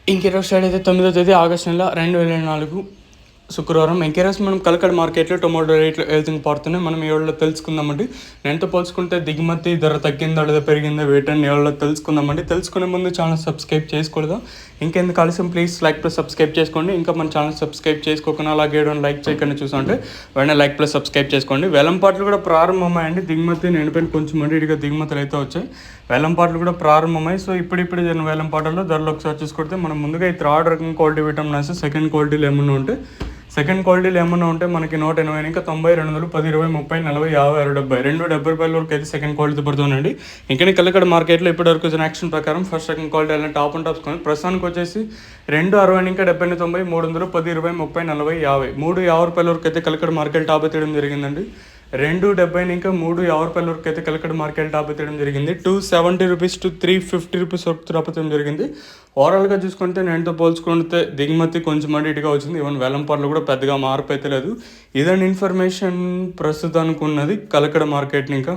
ఇంకెరోజు start అయితే 9వ తేదీ August నెల 2024 శుక్రవారం. ఇంకెరోజు మనం కలకడ మార్కెట్లో టొమాటో రేట్లు వెళ్తుంది పడుతున్నాయి. మనం ఈ వాళ్ళలో తెలుసుకుందామండి. నేనుతో పోల్చుకుంటే దిగుమతి ధర తగ్గిందా లేదా పెరిగిందా వేటని ఈ వాళ్ళలో తెలుసుకుందామండి. తెలుసుకునే ముందు ఛానల్ సబ్స్క్రైబ్ చేసుకోలేదు. ఇంకెందుకు ఆలస్యం, ప్లీజ్ లైక్ ప్లస్ సబ్స్క్రైబ్ చేసుకోండి. ఇంకా మన ఛానల్ సబ్స్క్రైబ్ చేసుకోకుండా అలాగే లైక్ చేయకుండా చూస్తుంటే వెంటనే లైక్ ప్లస్ సబ్స్క్రైబ్ చేసుకోండి. వేలంపాట్లు కూడా ప్రారంభమయ్యండి. దిగుమతి నేనుపైన కొంచెం ఇటుగా దిగుమతులు అయితే వచ్చాయి. వేలంపాట్లు కూడా ప్రారంభమై సో ఇప్పుడు జరిగిన వేలంపాటల్లో ధరలు ఒకసారి చూసుకుంటే మనం ముందుగా ఈ థర్డ్ రకం క్వాలిటీ విటమిన్ సెకండ్ క్వాలిటీలు ఏమన్నా ఉంటే మనకి 180 ఇంకా 90 200 10 20 30 40 50 60 70 రూపాయల వరకు అయితే సెకండ్ క్వాలిటీ పడుతుందండి. ఇంకా కలకడ మార్కెట్లో ఇప్పటివరకు వచ్చిన యాక్షన్ ప్రకారం ఫస్ట్ సెకండ్ క్వాలిటీ అలాంటి టాప్ అండ్ టాప్స్ కొని ప్రస్తుతానికి వచ్చేసి 260 ఇంకా 70 90 300 10 20 30 40 50 350 రూపాయల వరకు అయితే కలకడ మార్కెట్ టాప్ ఎత్తడం జరిగిందండి. 270 ఇంకా 350 రూపాయల వరకు అయితే కలకడ మార్కెట్ టాప్ ఎత్తడం జరిగింది. 270 రూపీస్ టు 350 రూపీస్ వరకు టాప్ ఎత్తడం జరిగింది. ఓవరాల్గా చూసుకుంటే నేనుతో పోల్చుకుంటే దిగుమతి కొంచెం ఇటుగా వచ్చింది. ఈవెన్ వేలంపాట్లు కూడా పెద్దగా మార్పు అయితే లేదు. ఇదండి ఇన్ఫర్మేషన్ ప్రస్తుతానికి ఉన్నది కలకడ మార్కెట్ని. ఇంకా